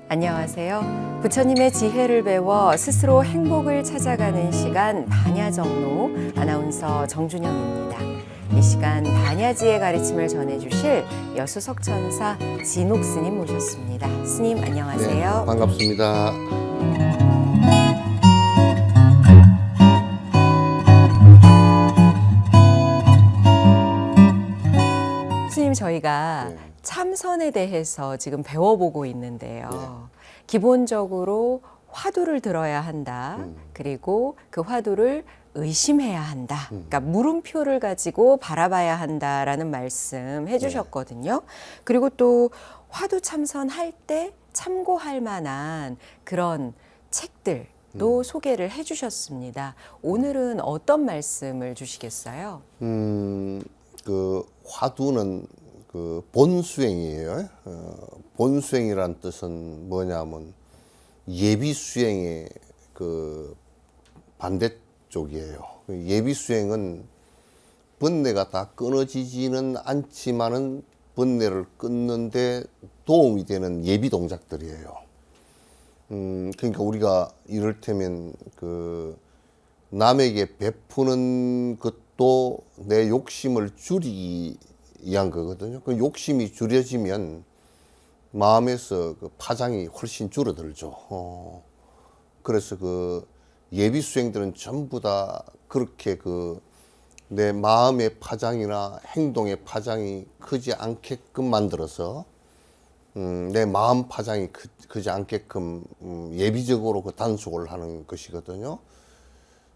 안녕하세요. 부처님의 지혜를 배워 스스로 행복을 찾아가는 시간 반야정로 아나운서 정준영입니다. 이 시간 반야지의 가르침을 전해주실 여수 석천사 진옥 스님 모셨습니다. 스님 안녕하세요. 네, 반갑습니다. 스님 저희가 네. 참선에 대해서 지금 배워보고 있는데요. 네. 기본적으로 화두를 들어야 한다. 그리고 그 화두를 의심해야 한다. 그러니까 물음표를 가지고 바라봐야 한다라는 말씀 해주셨거든요. 그리고 또 화두 참선할 때 참고할 만한 그런 책들도 소개를 해주셨습니다. 오늘은 어떤 말씀을 주시겠어요? 그 화두는 그 본수행이에요. 본수행이란 뜻은 뭐냐면 예비수행의 그 반대쪽이에요. 예비수행은 번뇌가 다 끊어지지는 않지만은 번뇌를 끊는데 도움이 되는 예비 동작들이에요. 그러니까 우리가 이를테면 그 남에게 베푸는 것도 내 욕심을 줄이기 위한 거거든요. 그 욕심이 줄여지면 마음에서 그 파장이 훨씬 줄어들죠. 그래서 그 예비 수행들은 전부 다 그렇게 그 내 마음의 파장이나 행동의 파장이 크지 않게끔 만들어서 내 마음 파장이 크지 않게끔 예비적으로 그 단속을 하는 것이거든요.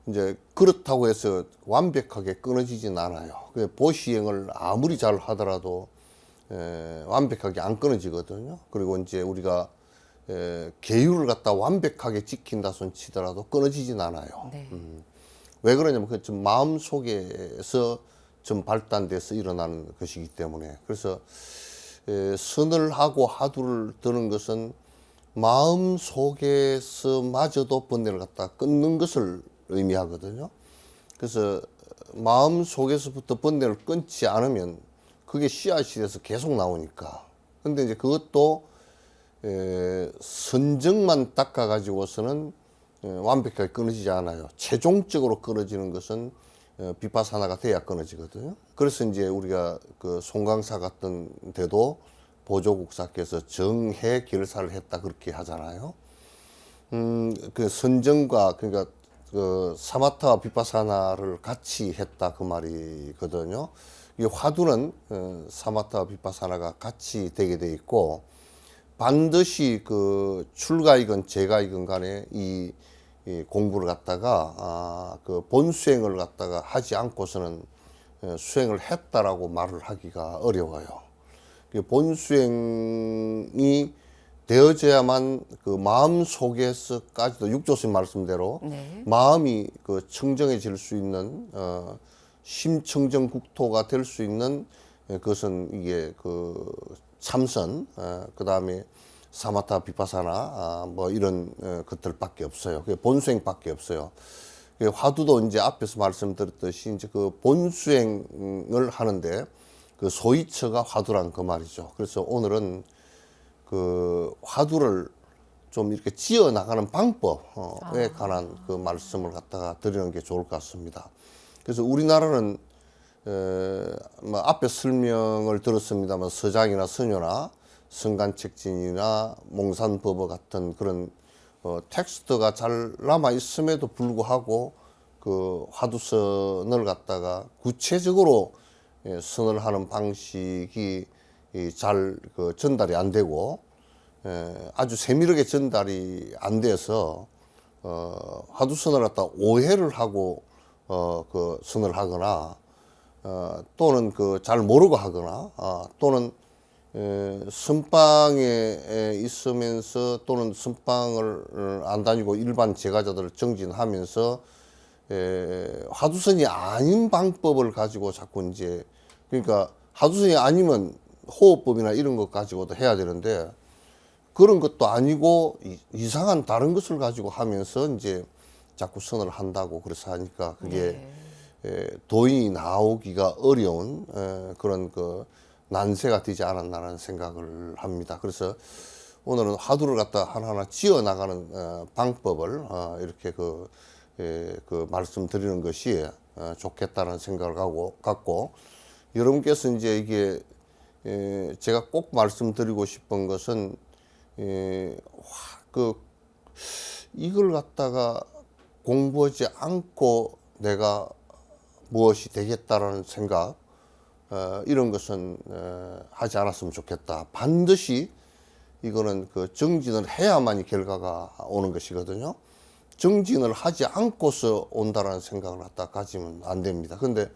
이제 그렇다고 해서 완벽하게 끊어지진 않아요. 보시행을 아무리 잘 하더라도 완벽하게 안 끊어지거든요. 그리고 이제 우리가 계율을 갖다 완벽하게 지킨다 손 치더라도 끊어지진 않아요. 네. 왜 그러냐면 그 좀 마음 속에서 좀 발단돼서 일어나는 것이기 때문에. 그래서 선을 하고 화두를 드는 것은 마음 속에서마저도 번뇌를 갖다 끊는 것을 의미하거든요. 그래서 마음 속에서부터 번뇌를 끊지 않으면 그게 씨앗이 돼서 계속 나오니까. 근데 이제 그것도 선정만 닦아 가지고서는 완벽하게 끊어지지 않아요. 최종적으로 끊어지는 것은 비파사나가 돼야 끊어지거든요. 그래서 이제 우리가 그 송강사 같은 데도 보조국사께서 정해 결사를 했다 그렇게 하잖아요. 그 선정과 그러니까 그 사마타와 비파사나를 같이 했다 그 말이거든요. 이 화두는 사마타와 비파사나가 같이 되게 돼 있고 반드시 그 출가이건 재가이건 간에 이 공부를 갖다가 그 본수행을 갖다가 하지 않고서는 수행을 했다라고 말을 하기가 어려워요. 본수행이 되어져야만 그 마음 속에서까지도 육조스님 말씀대로 네. 마음이 그 청정해질 수 있는 심청정 국토가 될 수 있는 그것은 이게 그 참선 그 다음에 사마타 비파사나 뭐 이런 것들밖에 없어요. 본수행밖에 없어요. 화두도 이제 앞에서 말씀드렸듯이 이제 그 본수행을 하는데 그 소위처가 화두란 그 말이죠. 그래서 오늘은 그 화두를 좀 이렇게 지어 나가는 방법에 관한 그 말씀을 갖다가 드리는 게 좋을 것 같습니다. 그래서 우리나라는 뭐 앞에 설명을 들었습니다만 서장이나 선효나 성간책진이나 몽산법어 같은 그런 텍스트가 잘 남아 있음에도 불구하고 그 화두선을 갖다가 구체적으로 선을 하는 방식이 잘 그 전달이 안 되고 아주 세밀하게 전달이 안 돼서 화두선을 갖다 오해를 하고 그 선을 하거나 또는 그 잘 모르고 하거나 또는 선방에 있으면서 또는 선방을 안 다니고 일반 제가자들을 정진하면서 화두선이 아닌 방법을 가지고 자꾸 이제 그러니까 화두선이 아니면 호흡법이나 이런 것 가지고도 해야 되는데 그런 것도 아니고 이상한 다른 것을 가지고 하면서 이제 자꾸 선을 한다고 그래서 하니까 그게 도인이 나오기가 어려운 그런 그 난세가 되지 않았나라는 생각을 합니다. 그래서 오늘은 화두를 갖다 하나하나 지어 나가는 방법을 이렇게 그 말씀드리는 것이 좋겠다는 생각을 갖고 여러분께서 이제 이게 제가 꼭 말씀드리고 싶은 것은 이걸 갖다가 공부하지 않고 내가 무엇이 되겠다라는 생각 이런 것은 하지 않았으면 좋겠다. 반드시 이거는 그 정진을 해야만이 결과가 오는 것이거든요. 정진을 하지 않고서 온다라는 생각을 갖다 가지면 안 됩니다. 근데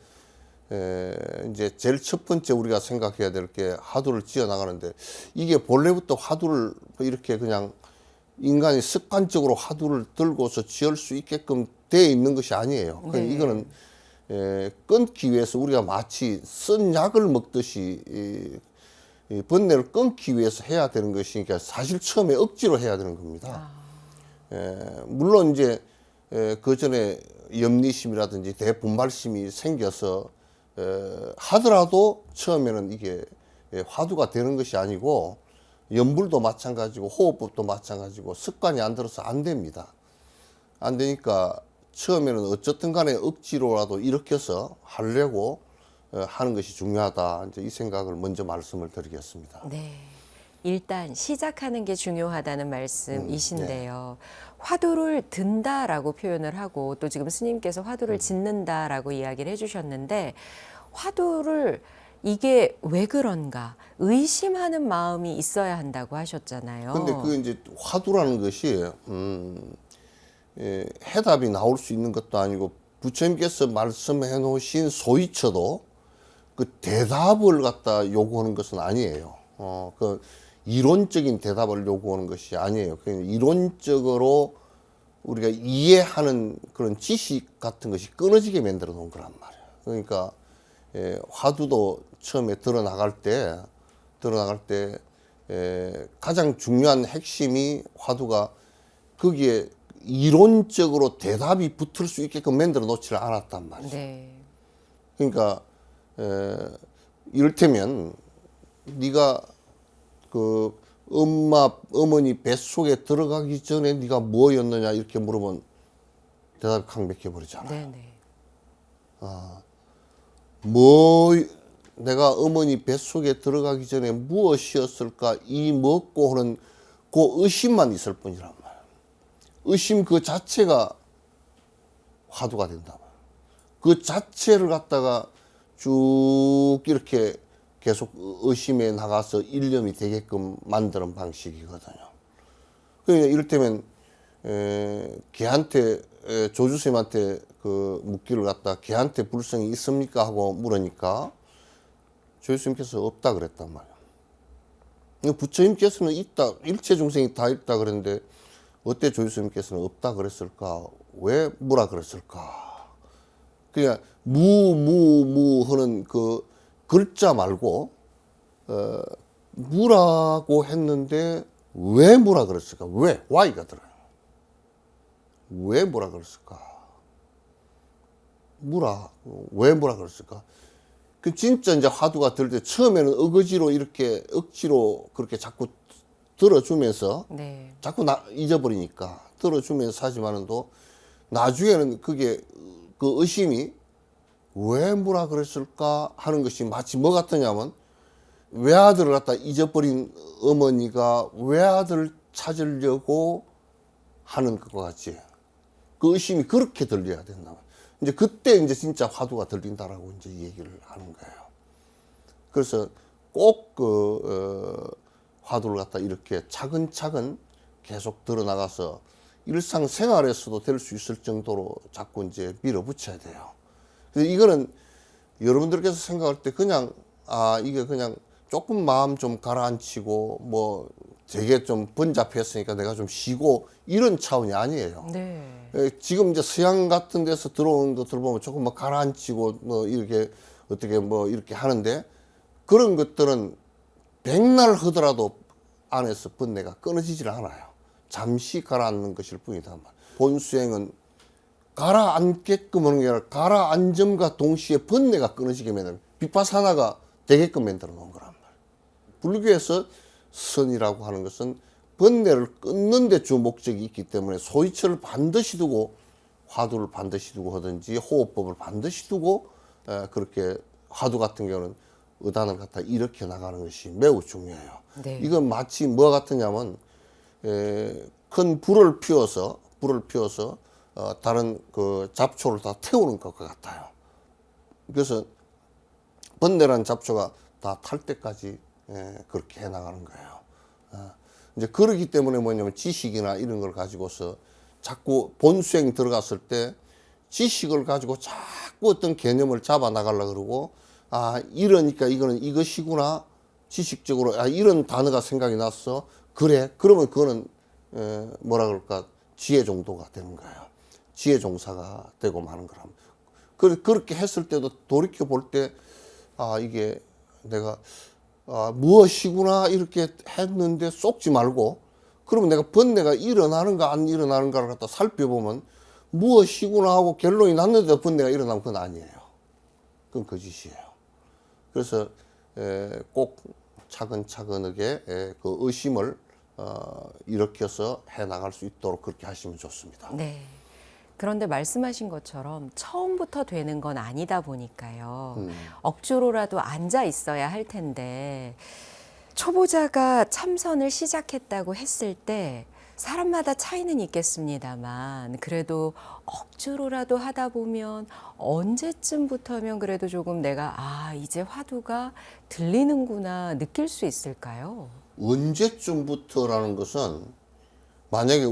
이제 제일 첫 번째 우리가 생각해야 될 게 화두를 지어 나가는데 이게 본래부터 화두를 이렇게 그냥 인간이 습관적으로 화두를 들고서 지을 수 있게끔 되어 있는 것이 아니에요. 네. 이거는 끊기 위해서 우리가 마치 쓴 약을 먹듯이 이 번뇌를 끊기 위해서 해야 되는 것이니까 사실 처음에 억지로 해야 되는 겁니다. 물론 이제 그 전에 염리심이라든지 대분발심이 생겨서 하더라도 처음에는 이게 화두가 되는 것이 아니고 염불도 마찬가지고 호흡법도 마찬가지고 습관이 안 들어서 안 됩니다. 안 되니까 처음에는 어쨌든 간에 억지로라도 일으켜서 하려고 하는 것이 중요하다. 이제 이 생각을 먼저 말씀을 드리겠습니다. 네. 일단 시작하는 게 중요하다는 말씀이신데요. 화두를 든다라고 표현을 하고 또 지금 스님께서 화두를 짓는다라고 이야기를 해주셨는데 화두를 이게 왜 그런가 의심하는 마음이 있어야 한다고 하셨잖아요. 근데 그 이제 화두라는 것이 해답이 나올 수 있는 것도 아니고 부처님께서 말씀해 놓으신 소위처도 그 대답을 갖다 요구하는 것은 아니에요. 그 이론적인 대답을 요구하는 것이 아니에요. 그냥 이론적으로 우리가 이해하는 그런 지식 같은 것이 끊어지게 만들어 놓은 거란 말이에요. 그러니까 화두도 처음에 드러나갈 때 가장 중요한 핵심이 화두가 거기에 이론적으로 대답이 붙을 수 있게끔 만들어 놓지를 않았단 말이죠. 네. 그러니까 이를테면 네가 그 어머니 뱃속에 들어가기 전에 네가 뭐였느냐 이렇게 물으면 대답이 강백해 버리잖아요. 네네. 내가 어머니 뱃속에 들어가기 전에 무엇이었을까 이 먹고 하는 그 의심만 있을 뿐이란 말이에요. 의심 그 자체가 화두가 된다. 그 자체를 갖다가 쭉 이렇게 계속 의심에 나가서 일념이 되게끔 만드는 방식이거든요. 그러니까 이를테면 걔한테 조주쌤한테 그 묻기를 갖다 걔한테 불성이 있습니까 하고 물으니까 조주쌤께서 없다 그랬단 말이에요. 부처님께서는 있다, 일체 중생이 다 있다 그랬는데 어때 조주쌤께서는 없다 그랬을까? 왜 뭐라 그랬을까? 그냥 무 하는 그 글자 말고 무라고 했는데 왜 뭐라 그랬을까? 왜? Why가 들어요. 왜 뭐라 그랬을까? 왜 뭐라 그랬을까? 그 진짜 이제 화두가 들 때 처음에는 어거지로 이렇게 억지로 그렇게 자꾸 들어주면서 네. 자꾸 잊어버리니까 들어주면서 하지만은 또 나중에는 그게 그 의심이 왜 뭐라 그랬을까 하는 것이 마치 뭐 같으냐면 외아들을 갖다 잊어버린 어머니가 외아들을 찾으려고 하는 것과 같이 그 의심이 그렇게 들려야 된다. 이제 그때 이제 진짜 화두가 들린다라고 이제 얘기를 하는 거예요. 그래서 꼭 화두를 갖다 이렇게 차근차근 계속 드러나가서 일상생활에서도 될 수 있을 정도로 자꾸 이제 밀어붙여야 돼요. 그래서 이거는 여러분들께서 생각할 때 그냥 이게 그냥 조금 마음 좀 가라앉히고 뭐 되게 좀 번잡했으니까 내가 좀 쉬고 이런 차원이 아니에요. 네. 지금 이제 서양 같은 데서 들어오는 것들 보면 조금 뭐 가라앉히고 뭐 이렇게 어떻게 뭐 이렇게 하는데 그런 것들은 백날 하더라도 안에서 번뇌가 끊어지질 않아요. 잠시 가라앉는 것일 뿐이다. 본수행은 가라앉게끔 하는 게 아니라 가라앉음과 동시에 번뇌가 끊어지게 만드는 비파사나가 되게끔 만들어 놓은 거란 말이에요. 불교에서 선이라고 하는 것은 번뇌를 끊는 데 주 목적이 있기 때문에 소위처를 반드시 두고 화두를 반드시 두고 하든지 호흡법을 반드시 두고 그렇게 화두 같은 경우는 의단을 갖다 일으켜 나가는 것이 매우 중요해요. 네. 이건 마치 뭐 같으냐면 큰 불을 피워서 다른 그 잡초를 다 태우는 것과 같아요. 그래서 번뇌라는 잡초가 다 탈 때까지 그렇게 해 나가는 거예요. 이제 그러기 때문에 뭐냐면 지식이나 이런 걸 가지고서 자꾸 본수행 들어갔을 때 지식을 가지고 자꾸 어떤 개념을 잡아 나가려고 그러고, 아, 이러니까 이거는 이것이구나. 지식적으로, 아, 이런 단어가 생각이 났어. 그래. 그러면 그거는, 뭐라 그럴까. 지혜 정도가 되는 거예요. 지혜 종사가 되고 마는 거라. 그렇게 했을 때도 돌이켜 볼 때, 아, 이게 내가, 무엇이구나. 이렇게 했는데 쏙지 말고, 그러면 내가 번뇌가 일어나는가 안 일어나는가를 갖다 살펴보면 무엇이구나 하고 결론이 났는데도 번뇌가 일어나면 그건 아니에요. 그건 거짓이에요. 그래서 꼭 차근차근하게 그 의심을 일으켜서 해나갈 수 있도록 그렇게 하시면 좋습니다. 네. 그런데 말씀하신 것처럼 처음부터 되는 건 아니다 보니까요. 억지로라도 앉아 있어야 할 텐데 초보자가 참선을 시작했다고 했을 때 사람마다 차이는 있겠습니다만 그래도 억지로라도 하다 보면 언제쯤부터면 그래도 조금 내가 이제 화두가 들리는구나 느낄 수 있을까요? 언제쯤부터라는 것은 만약에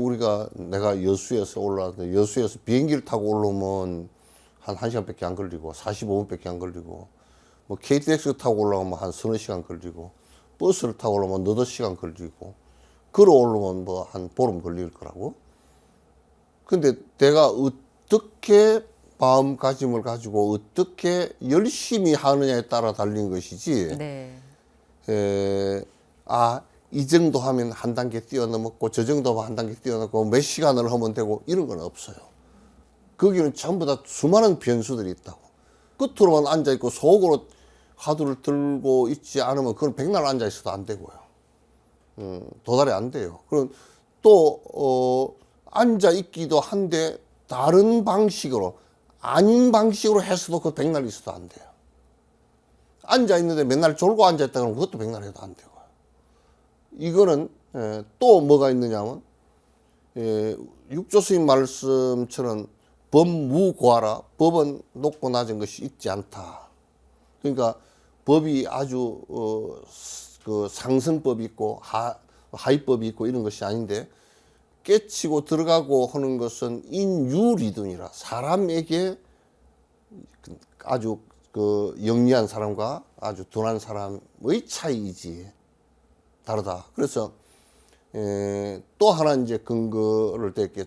내가 여수에서 올라왔는데 여수에서 비행기를 타고 올라오면 한 1시간밖에 안 걸리고 45분밖에 안 걸리고 뭐 KTX 타고 올라오면 한 서너 시간 걸리고 버스를 타고 올라오면 너댓 시간 걸리고 걸어 올라오면 뭐 한 보름 걸릴 거라고. 근데 내가 어떻게 마음가짐을 가지고 어떻게 열심히 하느냐에 따라 달린 것이지. 네. 이 정도 하면 한 단계 뛰어넘었고 저 정도 하면 한 단계 뛰어넘고 몇 시간을 하면 되고 이런 건 없어요. 거기는 전부 다 수많은 변수들이 있다고. 끝으로만 앉아있고 속으로 화두를 들고 있지 않으면 그건 백날 앉아있어도 안 되고요. 도달이 안 돼요. 그럼 또 앉아있기도 한데 다른 방식으로 아닌 방식으로 해서도 그 백날 있어도 안 돼요. 앉아있는데 맨날 졸고 앉아있다 그러면 그것도 백날 해도 안 되고요. 이거는 또 뭐가 있느냐면 육조 스님 말씀처럼 법무고하라. 법은 높고 낮은 것이 있지 않다. 그러니까 법이 아주 그 상승법이 있고 하위법이 있고 이런 것이 아닌데 깨치고 들어가고 하는 것은 인유리든이라 사람에게 아주 그 영리한 사람과 아주 둔한 사람의 차이이지 다르다. 그래서 또 하나 이제 근거를 댈게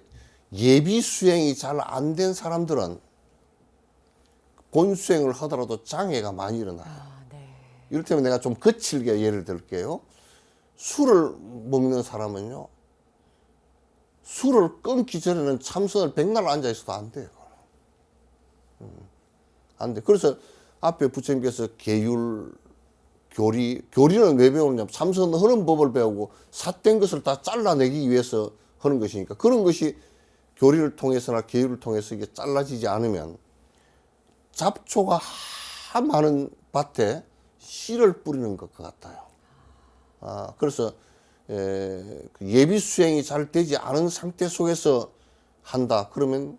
예비 수행이 잘 안 된 사람들은 본 수행을 하더라도 장애가 많이 일어나요. 네. 이를테면 내가 좀 거칠게 예를 들게요. 술을 먹는 사람은요, 술을 끊기 전에는 참선을 백날 앉아 있어도 안 돼요. 안 돼. 그래서 앞에 부처님께서 계율, 교리는 왜 배우느냐? 참선하는 법을 배우고 삿된 것을 다 잘라내기 위해서 하는 것이니까 그런 것이 교리를 통해서나 계율을 통해서 이게 잘라지지 않으면 잡초가 많은 밭에 씨를 뿌리는 것과 같아요. 그래서 예비 수행이 잘 되지 않은 상태 속에서 한다. 그러면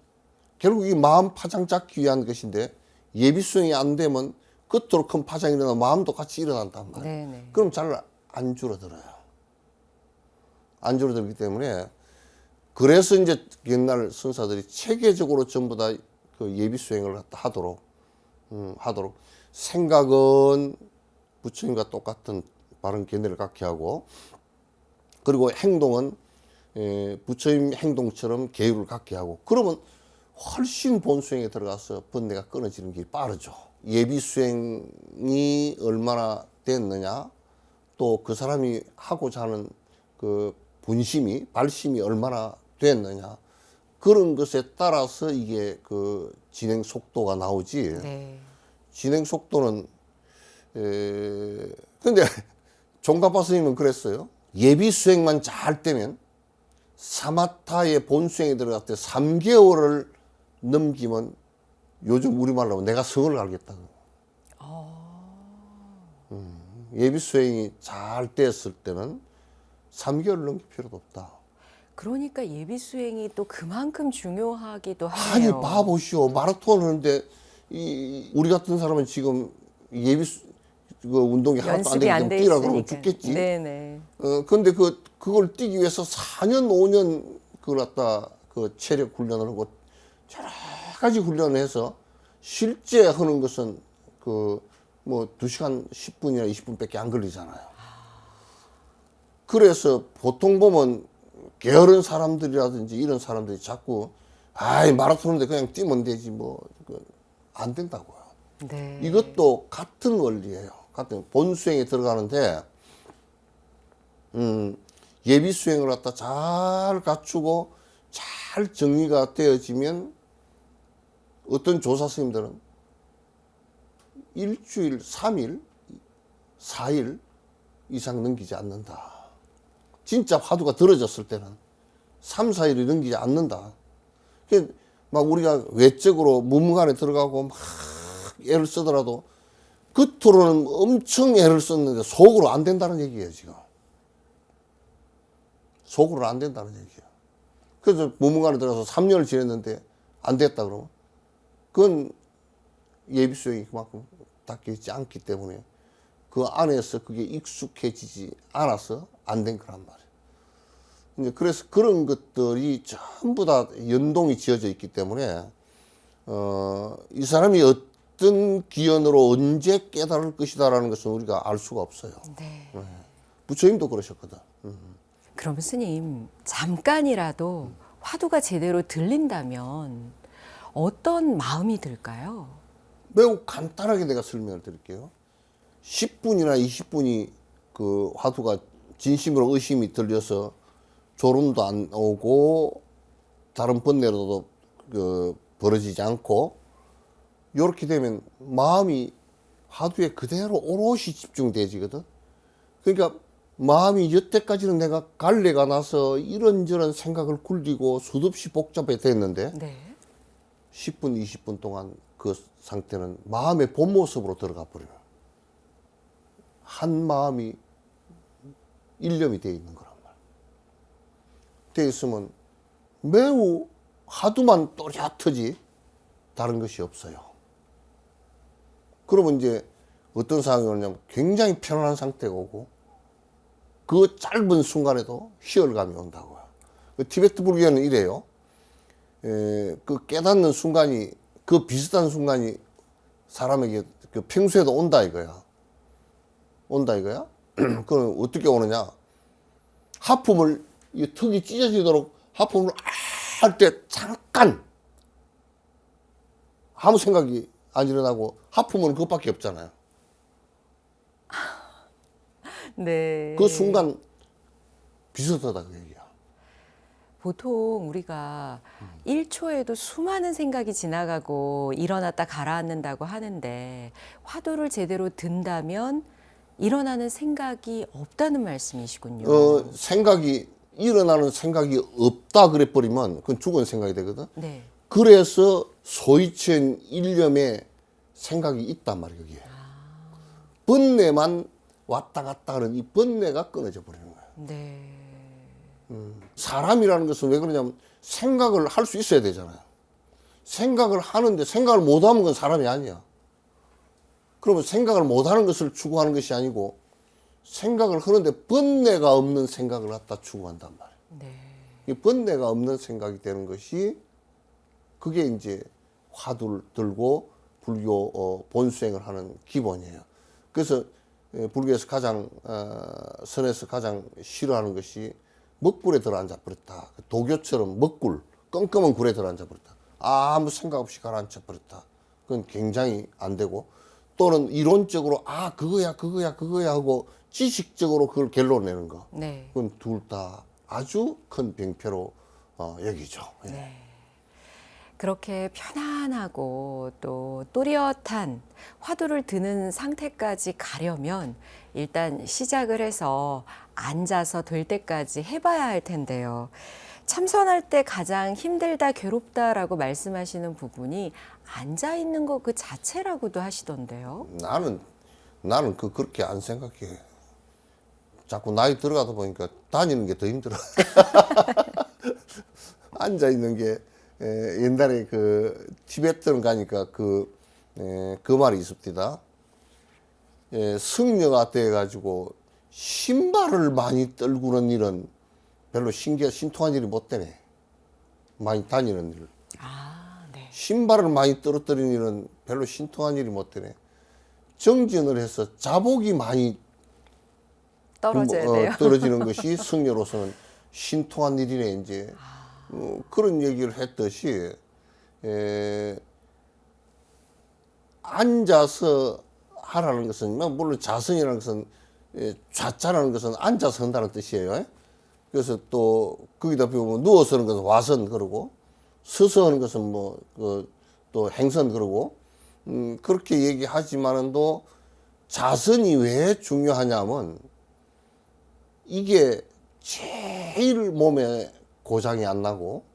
결국 이 마음 파장 잡기 위한 것인데 예비 수행이 안 되면 끝으로 큰 파장이 일어나면 마음도 같이 일어난단 말이에요. 네네. 그럼 잘 안 줄어들어요. 안 줄어들기 때문에 그래서 이제 옛날 선사들이 체계적으로 전부 다 그 예비 수행을 하도록 생각은 부처님과 똑같은 바른 견해를 갖게 하고 그리고 행동은 부처님 행동처럼 계율을 갖게 하고 그러면 훨씬 본수행에 들어가서 번뇌가 끊어지는 게 빠르죠. 예비 수행이 얼마나 됐느냐 또 그 사람이 하고자 하는 그 본심이 발심이 얼마나 됐느냐 그런 것에 따라서 이게 그 진행 속도가 나오지. 네. 진행 속도는 근데 종가파 스님은 그랬어요. 예비 수행만 잘 되면 사마타의 본수행에 들어갈 때 3개월을 넘기면 요즘 우리말로 내가 성을 알겠다. 예비 수행이 잘 됐을 때는 3개월 넘길 필요도 없다. 그러니까 예비 수행이 또 그만큼 중요하기도 아니 하네요. 봐보시오. 마라톤 하는데 우리 같은 사람은 지금 그 운동이 하나도 안 연습이 안 되기 돼 뛰라 그러면 있으니까. 죽겠지. 네네. 근데 그걸 뛰기 위해서 4년 5년 그걸 갖다 그 체력 훈련을 하고 여러 가지 훈련을 해서 실제 하는 것은 그 뭐 2시간 10분이나 20분밖에 안 걸리잖아요. 그래서 보통 보면 게으른 사람들이라든지 이런 사람들이 자꾸 아이 마라톤인데 그냥 뛰면 되지 뭐 안 된다고요. 네. 이것도 같은 원리예요. 같은 본수행에 들어가는데 예비 수행을 갖다 잘 갖추고 잘 정리가 되어지면 어떤 조사 스님들은 일주일, 3일, 4일 이상 넘기지 않는다. 진짜 화두가 들어졌을 때는 3, 4일이 넘기지 않는다. 막 우리가 외적으로 무문간에 들어가고 막 애를 쓰더라도 겉으로는 엄청 애를 썼는데 속으로 안 된다는 얘기예요, 지금. 속으로는 안 된다는 얘기예요. 그래서 무문간에 들어가서 3년을 지냈는데 안 됐다 그러면 그건 예비수행이 그만큼 닦여 있지 않기 때문에 그 안에서 그게 익숙해지지 않아서 안 된 거란 말이에요. 이제 그래서 그런 것들이 전부 다 연동이 지어져 있기 때문에 이 사람이 어떤 기연으로 언제 깨달을 것이다라는 것은 우리가 알 수가 없어요. 네. 부처님도 그러셨거든. 그럼 스님, 잠깐이라도 화두가 제대로 들린다면 어떤 마음이 들까요? 매우 간단하게 내가 설명을 드릴게요. 10분이나 20분이 그 화두가 진심으로 의심이 들려서 졸음도 안 오고 다른 번뇌로도 그 벌어지지 않고 이렇게 되면 마음이 화두에 그대로 오롯이 집중되지거든. 그러니까 마음이 여태까지는 내가 갈래가 나서 이런저런 생각을 굴리고 수없이 복잡해 됐는데 네. 10분, 20분 동안 그 상태는 마음의 본 모습으로 들어가 버려요. 한 마음이 일념이 되어 있는 거란 말이에요. 되어 있으면 매우 화두만 또렷하지 다른 것이 없어요. 그러면 이제 어떤 상황이 오냐면 굉장히 편안한 상태가 오고 그 짧은 순간에도 희열감이 온다고요. 그 티베트 불교는 이래요. 그 깨닫는 순간이 그 비슷한 순간이 사람에게 그 평소에도 온다 이거야. 온다 이거야. 그럼 어떻게 오느냐? 하품을 이 턱이 찢어지도록 하품을 할 때 잠깐 아무 생각이 안 일어나고 하품은 그것밖에 없잖아요. 네. 그 순간 비슷하다 그 얘기야. 보통 우리가 1초에도 수많은 생각이 지나가고 일어났다 가라앉는다고 하는데 화두를 제대로 든다면 일어나는 생각이 없다는 말씀이시군요. 일어나는 생각이 없다 그래 버리면 그건 죽은 생각이 되거든. 네. 그래서 소위천 일념에 생각이 있단 말이에요, 여기에. 번뇌만 왔다 갔다 하는 이 번뇌가 끊어져 버리는 거예요. 네. 사람이라는 것은 왜 그러냐면 생각을 할 수 있어야 되잖아요. 생각을 하는데 생각을 못 하는 건 사람이 아니야. 그러면 생각을 못 하는 것을 추구하는 것이 아니고 생각을 하는데 번뇌가 없는 생각을 갖다 추구한단 말이에요. 네. 이 번뇌가 없는 생각이 되는 것이 그게 이제 화두를 들고 불교 본수행을 하는 기본이에요. 그래서 불교에서 가장 선에서 가장 싫어하는 것이 먹굴에 들어앉아 버렸다. 도교처럼 먹굴, 껌껌한 굴에 들어앉아 버렸다. 아무 생각 없이 가라앉아 버렸다. 그건 굉장히 안 되고 또는 이론적으로 그거야 하고 지식적으로 그걸 결론내는 거. 네. 그건 둘 다 아주 큰 병폐로 여기죠. 예. 네. 그렇게 편안하고 또 또렷한 화두를 드는 상태까지 가려면 일단 시작을 해서 앉아서 될 때까지 해봐야 할 텐데요. 참선할 때 가장 힘들다, 괴롭다라고 말씀하시는 부분이 앉아 있는 것 그 자체라고도 하시던데요. 나는 그렇게 안 생각해. 자꾸 나이 들어가다 보니까 다니는 게 더 힘들어. 앉아 있는 게 옛날에 그 티베트는 가니까 그 말이 있습니다. 승려가 돼 가지고 신발을 많이 떨구는 일은 별로 신통한 일이 못 되네. 많이 다니는 일. 아, 네. 신발을 많이 떨어뜨리는 일은 별로 신통한 일이 못 되네. 정진을 해서 자복이 많이 떨어져야 돼요. 떨어지는 것이 승려로서는 신통한 일이네. 이제 그런 얘기를 했듯이 앉아서 하라는 것은 물론 자선이라는 것은 좌자라는 것은 앉아서 한다는 뜻이에요. 그래서 또 거기다 보면 누워서 하는 것은 와선 그러고 서서 하는 것은 또 행선 그러고 그렇게 얘기하지만은도 자선이 왜 중요하냐면 이게 제일 몸에 고장이 안 나고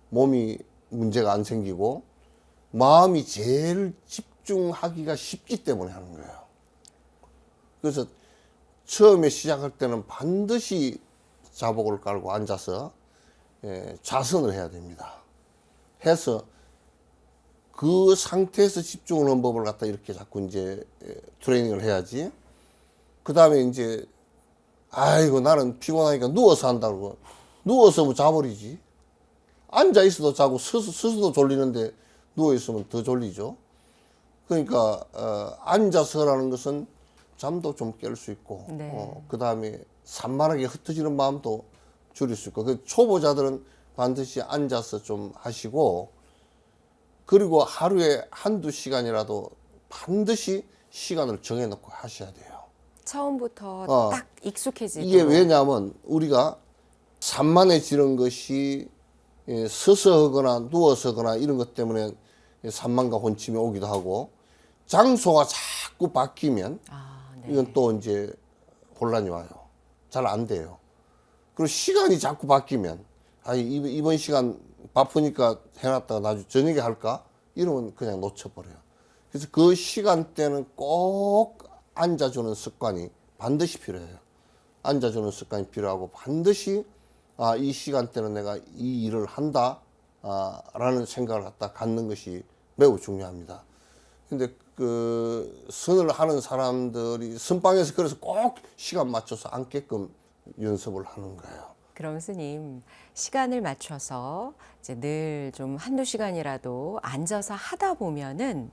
몸이 문제가 안 생기고 마음이 제일 집중하기가 쉽기 때문에 하는 거예요. 그래서 처음에 시작할 때는 반드시 자복을 깔고 앉아서 좌선을 해야 됩니다. 해서 그 상태에서 집중을 하는 법을 갖다 이렇게 자꾸 이제 트레이닝을 해야지. 그 다음에 이제 아이고 나는 피곤하니까 누워서 한다고 누워서 뭐 자버리지. 앉아 있어도 자고 서서도 졸리는데 누워 있으면 더 졸리죠. 그러니까 앉아서 하라는 것은 잠도 좀 깰 수 있고 네. 그 다음에 산만하게 흩어지는 마음도 줄일 수 있고 그 초보자들은 반드시 앉아서 좀 하시고 그리고 하루에 한두 시간이라도 반드시 시간을 정해놓고 하셔야 돼요. 처음부터 딱 익숙해지고. 이게 왜냐하면 우리가 산만해지는 것이 서서 하거나 누워서 하거나 이런 것 때문에 산만과 혼침이 오기도 하고 장소가 자꾸 바뀌면 네. 이건 또 이제 혼란이 와요. 잘 안 돼요. 그리고 시간이 자꾸 바뀌면 이번 시간 바쁘니까 해놨다가 나중에 저녁에 할까? 이러면 그냥 놓쳐버려요. 그래서 그 시간대는 꼭 앉아주는 습관이 반드시 필요해요. 앉아주는 습관이 필요하고 반드시 이 시간대는 내가 이 일을 한다 라는 생각을 갖는 것이 매우 중요합니다. 근데 그 선을 하는 사람들이 선방에서 그래서 꼭 시간 맞춰서 앉게끔 연습을 하는 거예요. 그럼 스님, 시간을 맞춰서 이제 늘 좀 한두 시간이라도 앉아서 하다 보면은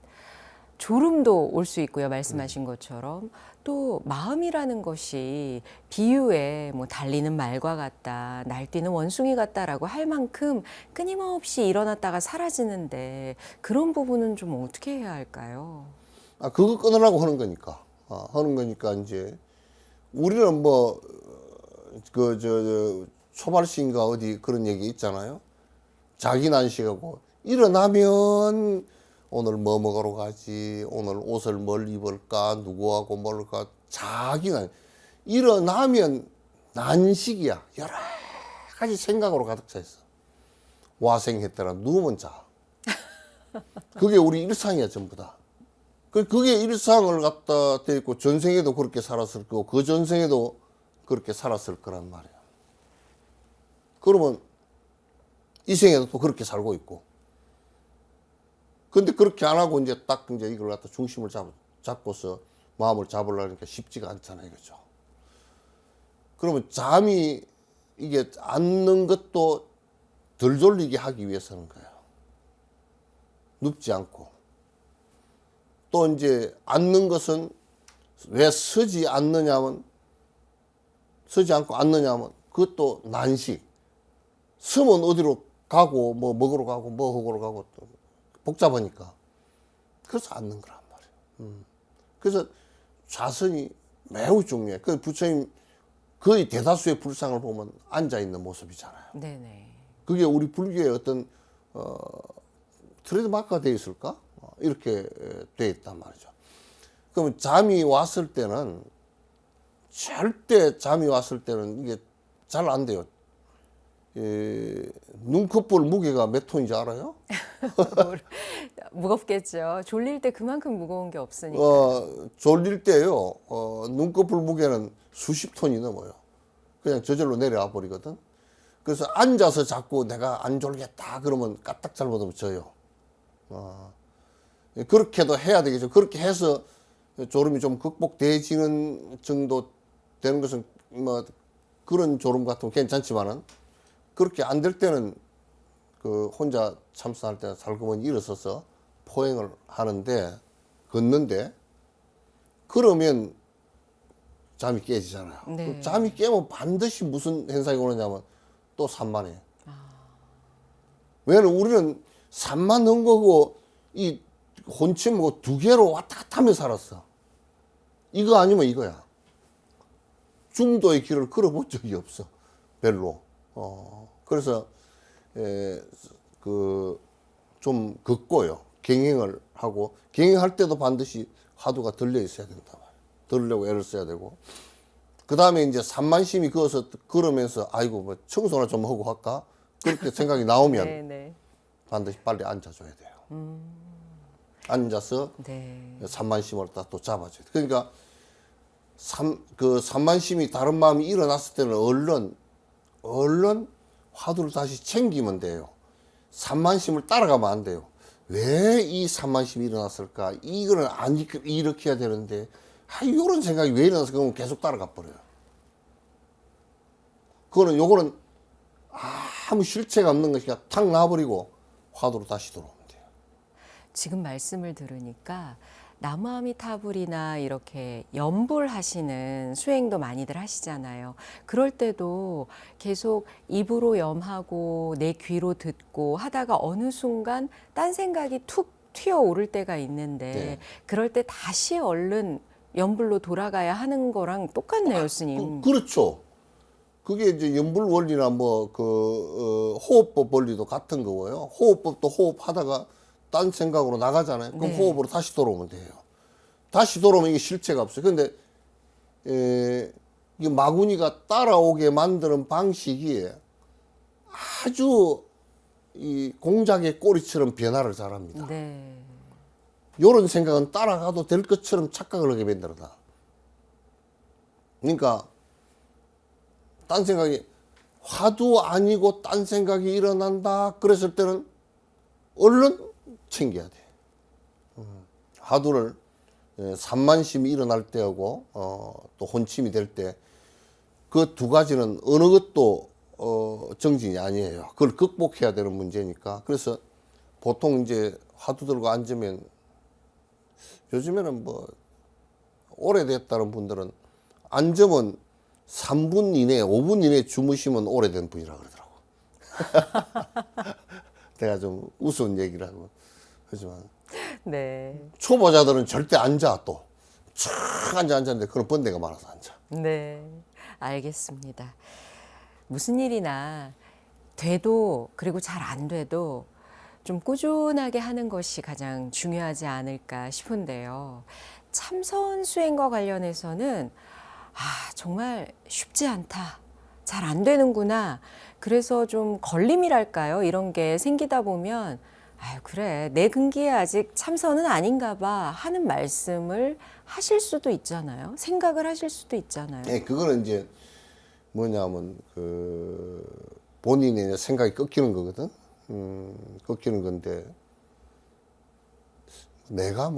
졸음도 올 수 있고요. 말씀하신 것처럼 또 마음이라는 것이 비유에 뭐 달리는 말과 같다, 날뛰는 원숭이 같다라고 할 만큼 끊임없이 일어났다가 사라지는데 그런 부분은 좀 어떻게 해야 할까요? 그거 끊으라고 하는 거니까. 하는 거니까 이제 우리는 초발시인가 어디 그런 얘기 있잖아요. 자기 난식하고 일어나면 오늘 뭐 먹으러 가지, 오늘 옷을 뭘 입을까, 누구하고 뭘 할까, 자기는 일어나면 난식이야. 여러 가지 생각으로 가득 차 있어. 와생했더라 누우면 자. 그게 우리 일상이야 전부 다. 그게 일상을 갖다 대 있고 전생에도 그렇게 살았을 거고 그 전생에도 그렇게 살았을 거란 말이야. 그러면 이 생에도 또 그렇게 살고 있고. 근데 그렇게 안 하고 이제 이걸 갖다 중심을 잡고서 마음을 잡으려니까 쉽지가 않잖아요. 그죠? 그러면 잠이 이게 앉는 것도 덜 졸리게 하기 위해서는 거예요. 눕지 않고. 또 이제 앉는 것은 왜 서지 않고 앉느냐면 그것도 난식. 서면 어디로 가고 뭐 먹으러 가고 뭐 하고로 가고 또 복잡하니까. 그래서 앉는 거란 말이에요. 그래서 좌선이 매우 중요해. 그 부처님 거의 대다수의 불상을 보면 앉아 있는 모습이잖아요. 네네. 그게 우리 불교의 어떤 트레이드 마크가 되어 있을까? 이렇게 되어 있단 말이죠. 그러면 잠이 왔을 때는 절대 잠이 왔을 때는 이게 잘 안 돼요. 눈꺼풀 무게가 몇 톤인지 알아요? 무겁겠죠. 졸릴 때 그만큼 무거운 게 없으니까. 졸릴 때요, 눈꺼풀 무게는 수십 톤이 넘어요. 그냥 저절로 내려와 버리거든. 그래서 앉아서 자꾸 내가 안 졸겠다 그러면 까딱 잘못하면 져요. 그렇게도 해야 되겠죠. 그렇게 해서 졸음이 좀 극복되지는 정도 되는 것은 뭐 그런 졸음 같으면 괜찮지만은 그렇게 안 될 때는 그 혼자 참선할 때는 살그머니 일어서서 포행을 하는데 걷는데 그러면 잠이 깨지잖아요. 네. 그럼 잠이 깨면 반드시 무슨 현상이 오느냐면 또 산만해. 왜냐면 우리는 산만 넣은 거고 이 혼침하고 두 개로 왔다 갔다 하며 살았어. 이거 아니면 이거야. 중도의 길을 걸어본 적이 없어. 별로. 그래서 좀 걷고요. 경행을 하고 경행할 때도 반드시 화두가 들려 있어야 된다. 들으려고 애를 써야 되고. 그 다음에 이제 산만심이 그어서 걸으면서 아이고 뭐 청소나 좀 하고 할까? 그렇게 생각이 나오면 네, 네. 반드시 빨리 앉아줘야 돼요. 앉아서 네. 산만심을 또 잡아줘야 돼. 그러니까 그 산만심이 다른 마음이 일어났을 때는 얼른 화두를 다시 챙기면 돼요. 산만심을 따라가면 안 돼요. 왜 이 산만심이 일어났을까? 이거는 안 일으켜야 되는데, 이런 생각이 왜 일어나서 그러면 계속 따라가 버려요. 요거는 아무 실체가 없는 것이니까 탁 놔버리고 화두로 다시 돌아오면 돼요. 지금 말씀을 들으니까 나무아미타불이나 이렇게 염불하시는 수행도 많이들 하시잖아요. 그럴 때도 계속 입으로 염하고 내 귀로 듣고 하다가 어느 순간 딴 생각이 툭 튀어오를 때가 있는데 네. 그럴 때 다시 얼른 염불로 돌아가야 하는 거랑 똑같네요, 스님. 그렇죠. 그게 이제 염불 원리나 호흡법 원리도 같은 거고요. 호흡법도 호흡하다가 딴 생각으로 나가잖아요. 그럼 네. 호흡으로 다시 돌아오면 돼요. 다시 돌아오면 이게 실체가 없어요. 근데 이 마구니가 따라오게 만드는 방식이 아주 이 공작의 꼬리처럼 변화를 잘합니다. 네. 이런 생각은 따라가도 될 것처럼 착각을 하게 만들어다. 그러니까 딴 생각이 화두 아니고 딴 생각이 일어난다 그랬을 때는 얼른 챙겨야 돼. 화두를 산만심이 일어날 때하고 또 혼침이 될 때 그 두 가지는 어느 것도 정진이 아니에요. 그걸 극복해야 되는 문제니까. 그래서 보통 이제 화두 들고 앉으면 요즘에는 뭐 오래됐다는 분들은 앉으면 3분 이내, 5분 이내 주무시면 오래된 분이라 그러더라고. 내가 좀 우스운 얘기를 하고 하지만 네. 초보자들은 절대 앉아 또. 촥 앉았는데 그런 번데가 많아서 앉아. 네. 알겠습니다. 무슨 일이나 돼도 그리고 잘 안 돼도 좀 꾸준하게 하는 것이 가장 중요하지 않을까 싶은데요. 참선 수행과 관련해서는 정말 쉽지 않다. 잘 안 되는구나. 그래서 좀 걸림이랄까요? 이런 게 생기다 보면 그래. 내 근기에 아직 참선은 아닌가 봐 하는 말씀을 하실 수도 있잖아요. 생각을 하실 수도 있잖아요. 네, 그거는 이제 뭐냐면 본인의 생각이 꺾이는 거거든. 꺾이는 건데 내가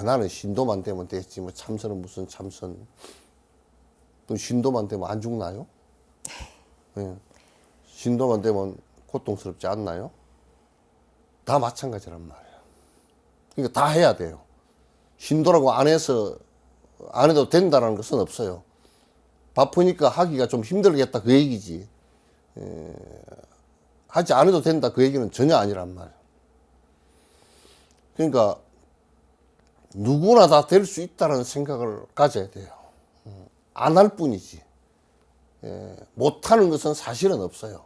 나는 신도만 되면 됐지 뭐 참선은 무슨 참선. 신도만 되면 안 죽나요? 네. 신도만 되면 고통스럽지 않나요? 다 마찬가지란 말이에요. 그러니까 다 해야 돼요. 신도라고 안 해도 된다는 것은 없어요. 바쁘니까 하기가 좀 힘들겠다 그 얘기지. 하지 않아도 된다 그 얘기는 전혀 아니란 말이에요. 그러니까 누구나 다 될 수 있다는 생각을 가져야 돼요. 안 할 뿐이지. 못하는 것은 사실은 없어요.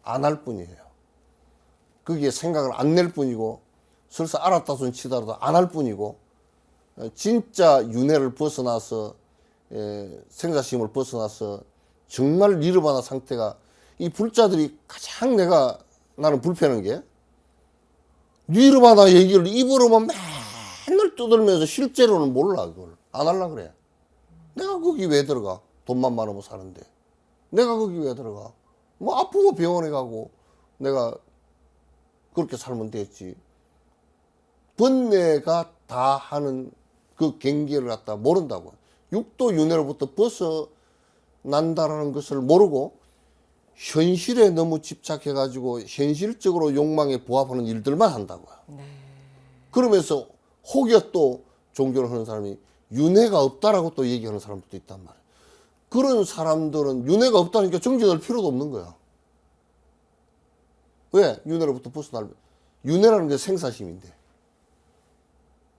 안 할 뿐이에요. 거기에 생각을 안 낼 뿐이고 설사 알았다 손 치더라도 안 할 뿐이고 진짜 윤회를 벗어나서 생사심을 벗어나서 정말 니르바나 상태가 이 불자들이 가장 나는 불편한 게 니르바나 얘기를 입으로만 맨날 떠들면서 실제로는 몰라. 그걸 안 하려고 그래. 내가 거기 왜 들어가? 돈만 많으면 사는데 내가 거기 왜 들어가? 뭐 아프고 병원에 가고 내가 그렇게 살면 됐지. 번뇌가 다 하는 그 경계를 갖다 모른다고. 육도 윤회로부터 벗어난다라는 것을 모르고 현실에 너무 집착해가지고 현실적으로 욕망에 부합하는 일들만 한다고요. 네. 그러면서 혹여 또 종교를 하는 사람이 윤회가 없다라고 또 얘기하는 사람들도 있단 말이에요. 그런 사람들은 윤회가 없다니까 정진할 필요도 없는 거야. 왜? 윤회로부터 윤회라는 게 생사심인데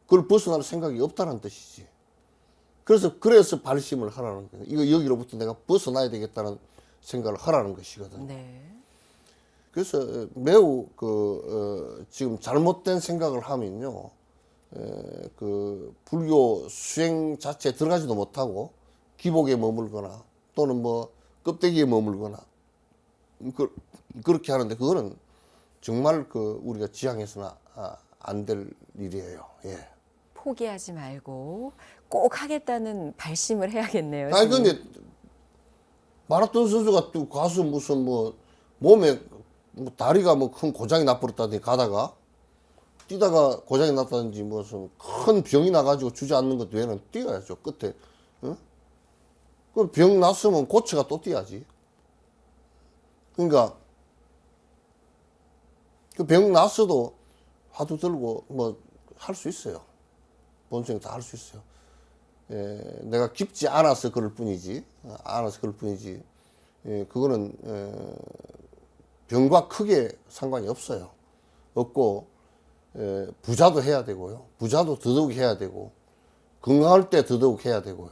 그걸 벗어날 생각이 없다는 뜻이지. 그래서 발심을 하라는 거예요. 이거 여기로부터 내가 벗어나야 되겠다는 생각을 하라는 것이거든요. 네. 그래서 매우 지금 잘못된 생각을 하면요, 그 불교 수행 자체에 들어가지도 못하고 기복에 머물거나 또는 뭐 껍데기에 머물거나 그렇게 하는데 그거는 정말 우리가 지향해서는 안 될 일이에요. 예. 포기하지 말고 꼭 하겠다는 발심을 해야겠네요. 아니 지금. 근데 마라톤 선수가 또 가서 무슨 뭐 몸에 뭐 다리가 뭐 큰 고장이 나버렸다든지 가다가 뛰다가 고장이 났다든지 무슨 큰 병이 나가지고 주저앉는 것 외에는 뛰어야죠. 끝에. 어? 그럼 병 났으면 고쳐가 또 뛰어야지. 그러니까 그 병 났어도 화두 들고 뭐 할 수 있어요. 본성 다 할 수 있어요. 내가 깊지 않아서 그럴 뿐이지. 그거는 병과 크게 상관이 없어요. 없고 부자도 해야 되고요. 부자도 더더욱 해야 되고 건강할 때 더더욱 해야 되고요.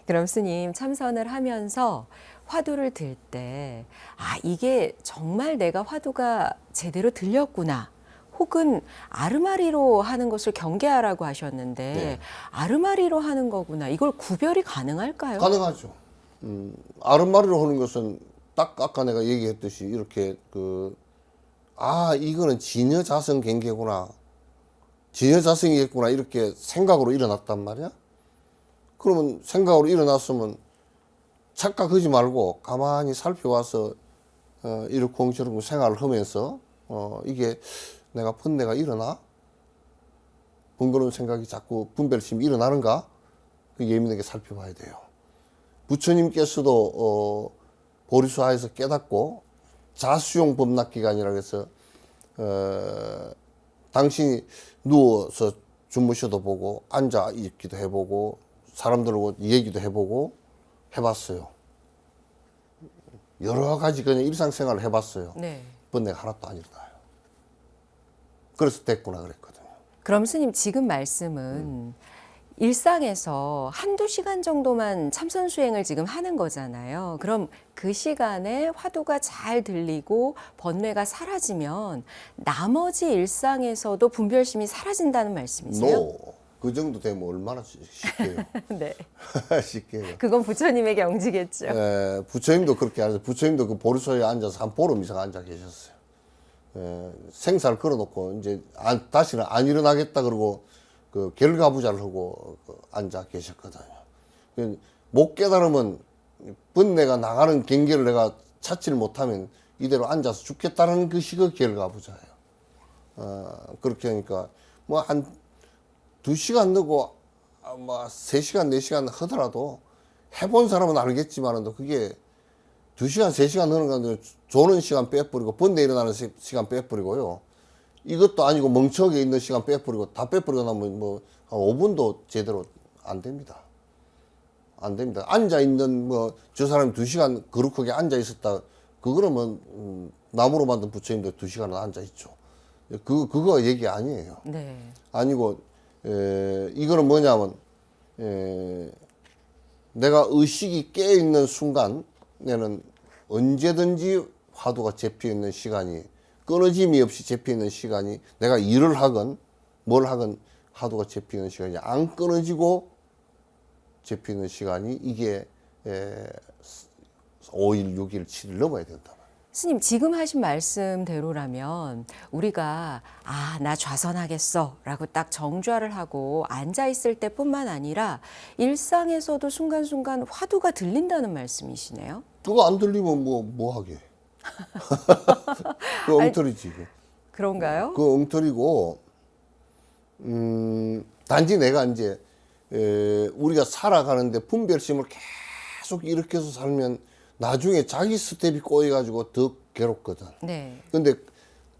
그럼 스님 참선을 하면서 화두를 들 때, 이게 정말 내가 화두가 제대로 들렸구나. 혹은 아르마리로 하는 것을 경계하라고 하셨는데, 네. 아르마리로 하는 거구나. 이걸 구별이 가능할까요? 가능하죠. 아르마리로 하는 것은 딱 아까 내가 얘기했듯이 이렇게 이거는 진여자성 경계구나. 진여자성이겠구나. 이렇게 생각으로 일어났단 말이야. 그러면 생각으로 일어났으면 착각하지 말고 가만히 살펴와서 이렇고 저렇고 생활을 하면서 이게 내가 번뇌가 일어나? 번거로운 생각이 자꾸 분별심이 일어나는가? 그 예민하게 살펴봐야 돼요. 부처님께서도 보리수하에서 깨닫고 자수용 법락기간이라고 해서 당신이 누워서 주무셔도 보고 앉아 있기도 해보고 사람들하고 얘기도 해보고 해봤어요. 여러 가지 그냥 일상생활을 해봤어요. 네. 번뇌가 하나도 안 일어나요. 그래서 됐구나 그랬거든요. 그럼 스님 지금 말씀은 일상에서 한두 시간 정도만 참선 수행을 지금 하는 거잖아요. 그럼 그 시간에 화두가 잘 들리고 번뇌가 사라지면 나머지 일상에서도 분별심이 사라진다는 말씀이세요? 그 정도 되면 얼마나 쉽게요. 네. 쉽게요. 그건 부처님의 경지겠죠. 부처님도 그렇게 하세요. 부처님도 그 보리소에 앉아서 한 보름 이상 앉아 계셨어요. 생사를 걸어놓고 이제 다시는 안 일어나겠다 그러고 그 결가부자를 하고 앉아 계셨거든요. 못 깨달으면 번뇌가 나가는 경계를 내가 찾지를 못하면 이대로 앉아서 죽겠다는 것이 그 결가부자예요. 그렇게 하니까 뭐 한 2시간 넣고 뭐 3시간, 4시간 하더라도 해본 사람은 알겠지만은 그게 2시간, 3시간 넣는 건데 조는 시간 빼버리고 번뇌 일어나는 시간 빼버리고요. 이것도 아니고 멍청하게 있는 시간 빼버리고 다 빼버리고 나면 뭐 한 5분도 제대로 안 됩니다. 안 됩니다. 앉아 있는 뭐 저 사람이 2시간 거룩하게 앉아 있었다. 그거는 뭐 나무로 만든 부처님도 2시간은 앉아 있죠. 그거 얘기 아니에요. 네. 아니고 이거는 뭐냐면 내가 의식이 깨 있는 순간에는 언제든지 화두가 잡혀 있는 시간이 끊어짐이 없이 잡히는 시간이 내가 일을 하건 뭘 하건 화두가 잡히는 시간이 안 끊어지고 잡히는 시간이 이게 5일, 6일, 7일 넘어야 된다. 스님 지금 하신 말씀대로라면 우리가 나 좌선하겠어 라고 딱 정좌를 하고 앉아 있을 때뿐만 아니라 일상에서도 순간순간 화두가 들린다는 말씀이시네요. 그거 안 들리면 뭐 하게. 그 엉터리지. 그런가요? 그 엉터리고 단지 내가 이제 우리가 살아가는데 분별심을 계속 일으켜서 살면 나중에 자기 스텝이 꼬여가지고 더 괴롭거든. 네. 근데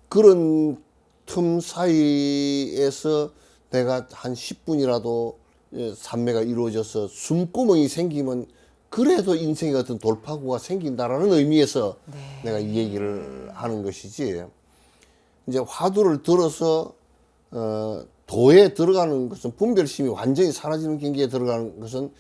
그런 틈 사이에서 내가 한 10분이라도 삼매가 이루어져서 숨구멍이 생기면 그래도 인생의 어떤 돌파구가 생긴다라는 의미에서 내가 이 얘기를 하는 것이지. 이제 화두를 들어서 도에 들어가는 것은 분별심이 완전히 사라지는 경계에 들어가는 것은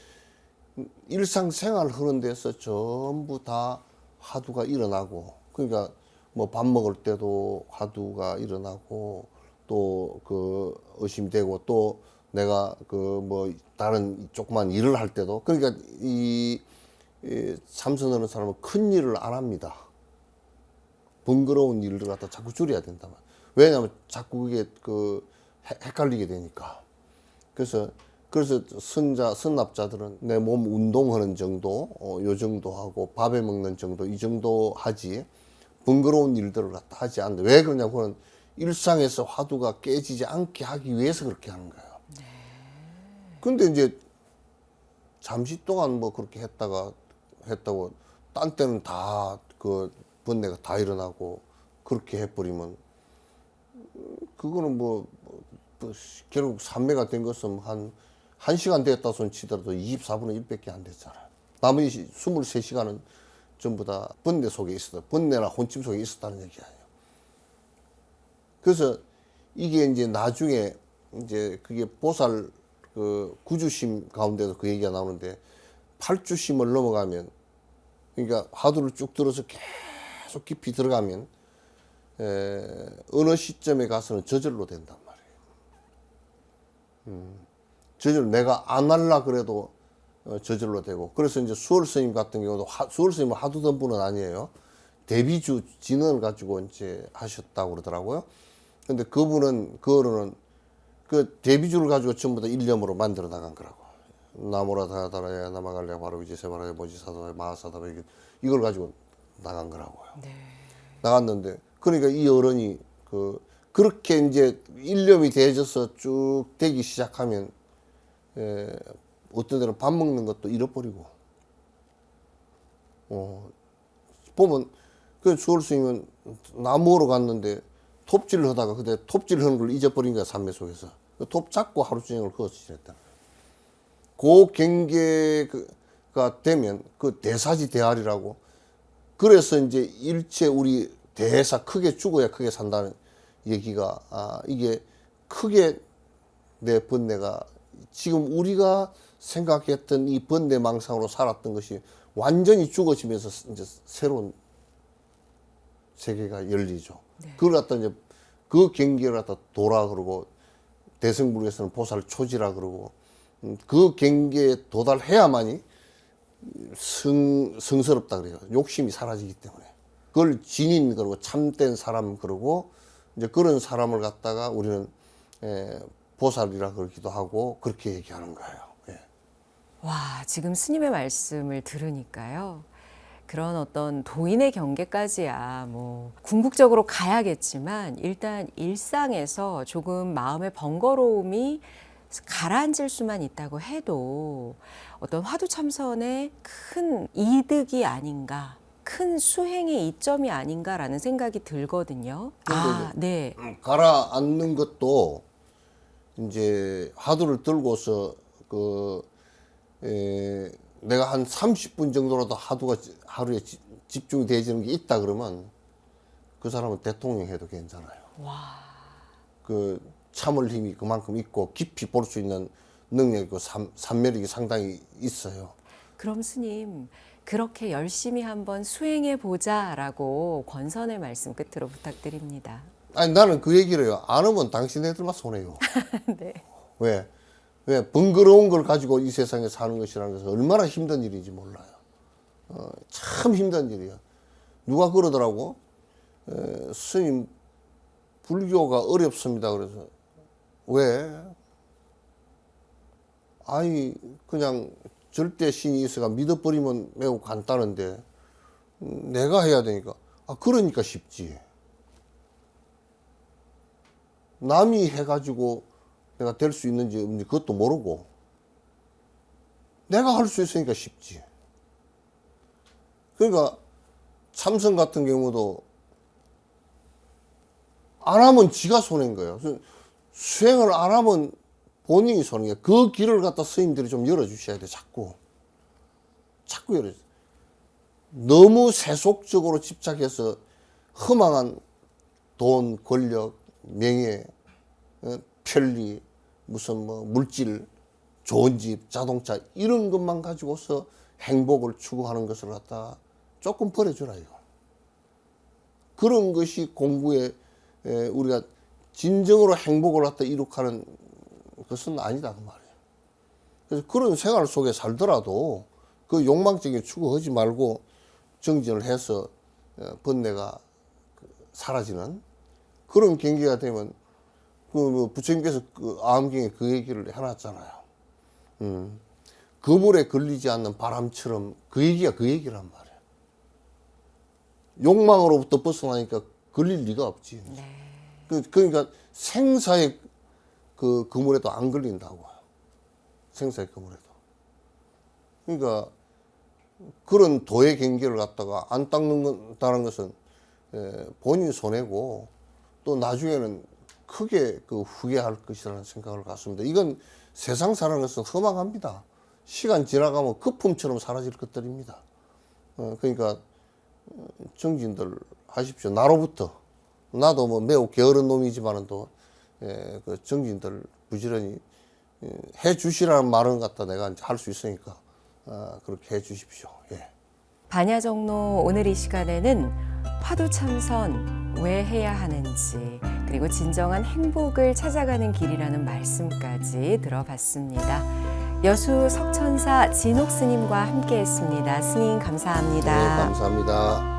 일상생활 하는 데서 전부 다 화두가 일어나고, 그러니까 뭐 밥 먹을 때도 화두가 일어나고, 또 그 의심되고, 또 내가 그 뭐 다른 조그만 일을 할 때도, 그러니까 이 참선하는 사람은 큰 일을 안 합니다. 번거로운 일을 갖다 자꾸 줄여야 된다. 왜냐하면 자꾸 그게 헷갈리게 되니까. 그래서 선납자들은 내 몸 운동하는 정도, 요 정도 하고 밥에 먹는 정도, 이 정도 하지 번거로운 일들을 갖다 하지 않는다. 왜 그러냐고는 일상에서 화두가 깨지지 않게 하기 위해서 그렇게 하는 거예요. 근데 이제 잠시 동안 뭐 그렇게 했다고 딴 때는 다 그 번뇌가 다 일어나고 그렇게 해버리면 그거는 결국 삼매가 된 것은 한 1시간 됐다 손 치더라도 24분의 1밖에 안 됐잖아요. 나머지 23시간은 전부 다 번뇌 속에 있었다. 번뇌나 혼침 속에 있었다는 얘기 아니에요. 그래서 이게 이제 나중에 이제 그게 보살 구주심 가운데도 그 얘기가 나오는데 8주심을 넘어가면, 그러니까 화두를 쭉 들어서 계속 깊이 들어가면 어느 시점에 가서는 저절로 된단 말이에요. 저절로 내가 안 할라 그래도 저절로 되고. 그래서 이제 수월 스님 같은 경우도 수월 스님은 하두 덤분은 아니에요. 대비주 진언을 가지고 이제 하셨다고 그러더라고요. 근데 그분은 그거는 그 대비주를 가지고 전부 다 일념으로 만들어 나간 거라고. 나무라 다다라야 나마갈래 바로 이제 세바라야 모지사다 마하사다 이걸 가지고 나간 거라고요. 네. 나갔는데 그러니까 이 어른이 그렇게 이제 일념이 대해져서 쭉 되기 시작하면 어떤 데는 밥 먹는 것도 잃어버리고 보면 그 수월 스님은 나무로 갔는데 톱질을 하다가 그때 톱질 하는 걸 잊어버린 거야. 삼매 속에서 톱 잡고 하루 종일 그것을 지냈다. 그 경계가 되면 그 대사지 대할이라고. 그래서 이제 일체 우리 대사 크게 죽어야 크게 산다는 얘기가 이게 크게 내 번뇌가 지금 우리가 생각했던 이 번뇌 망상으로 살았던 것이 완전히 죽어지면서 이제 새로운 세계가 열리죠. 네. 그걸 갖다 이제 그 경계를 갖다 도라 그러고 대승불교에서는 보살 초지라 그러고 그 경계에 도달해야만이 성스럽다 그래요. 욕심이 사라지기 때문에. 그걸 진인 그러고 참된 사람 그러고 이제 그런 사람을 갖다가 우리는 보살이라 그러기도 하고 그렇게 얘기하는 거예요. 예. 와, 지금 스님의 말씀을 들으니까요. 그런 어떤 도인의 경계까지야 뭐 궁극적으로 가야겠지만 일단 일상에서 조금 마음의 번거로움이 가라앉을 수만 있다고 해도 어떤 화두 참선의 큰 이득이 아닌가, 큰 수행의 이점이 아닌가라는 생각이 들거든요. 네. 가라앉는 것도 이제 화두를 들고서 내가 한 30분 정도라도 화두가 하루에 집중이 되어지는 게 있다 그러면 그 사람은 대통령 해도 괜찮아요. 와. 참을 힘이 그만큼 있고 깊이 볼 수 있는 능력이고 삼매력이 상당히 있어요. 그럼 스님, 그렇게 열심히 한번 수행해 보자라고 권선의 말씀 끝으로 부탁드립니다. 아니 나는 그 얘기를 해요. 안 하면 당신네들만 손해요. 네. 왜? 왜? 번거로운 걸 가지고 이 세상에 사는 것이라는 것은 얼마나 힘든 일인지 몰라요. 참 힘든 일이야. 누가 그러더라고. 스님, 불교가 어렵습니다. 그래서 왜? 아니 그냥 절대 신이 있어가 믿어버리면 매우 간단한데 내가 해야 되니까. 아 그러니까 쉽지. 남이 해가지고 내가 될 수 있는지 없는지 그것도 모르고 내가 할 수 있으니까 쉽지. 그러니까 참선 같은 경우도 안 하면 지가 손해인 거예요. 수행을 안 하면 본인이 손해인 거예요. 그 길을 갖다 스님들이 좀 열어주셔야 돼. 자꾸 열어주세요. 너무 세속적으로 집착해서 허망한 돈, 권력, 명예, 편리, 무슨 뭐 물질, 좋은 집, 자동차 이런 것만 가지고서 행복을 추구하는 것을 갖다 조금 버려주라 이거. 그런 것이 공부에 우리가 진정으로 행복을 갖다 이룩하는 것은 아니다 그 말이에요. 그래서 그런 생활 속에 살더라도 그 욕망적인 추구하지 말고 정진을 해서 번뇌가 사라지는 그런 경계가 되면 그 부처님께서 그 아함경에 그 얘기를 해놨잖아요. 그물에 걸리지 않는 바람처럼 그 얘기가 그 얘기란 말이에요. 욕망으로부터 벗어나니까 걸릴 리가 없지. 네. 그러니까 생사의 그 그물에도 안 걸린다고요. 생사의 그물에도. 그러니까 그런 도의 경계를 갖다가 안 닦는다는 것은 본인 손해고 또 나중에는 크게 그 후회할 것이라는 생각을 갖습니다. 이건 세상 사는 것은 허망합니다. 시간 지나가면 거품처럼 사라질 것들입니다. 그러니까 정진들 하십시오. 나로부터. 나도 뭐 매우 게으른 놈이지만은 또 그 정진들 부지런히 해 주시라는 말은 갖다 내가 할 수 있으니까 그렇게 해 주십시오. 예. 반야정로 오늘 이 시간에는 화두참선 왜 해야 하는지 그리고 진정한 행복을 찾아가는 길이라는 말씀까지 들어봤습니다. 여수 석천사 진옥 스님과 함께했습니다. 스님 감사합니다. 네, 감사합니다.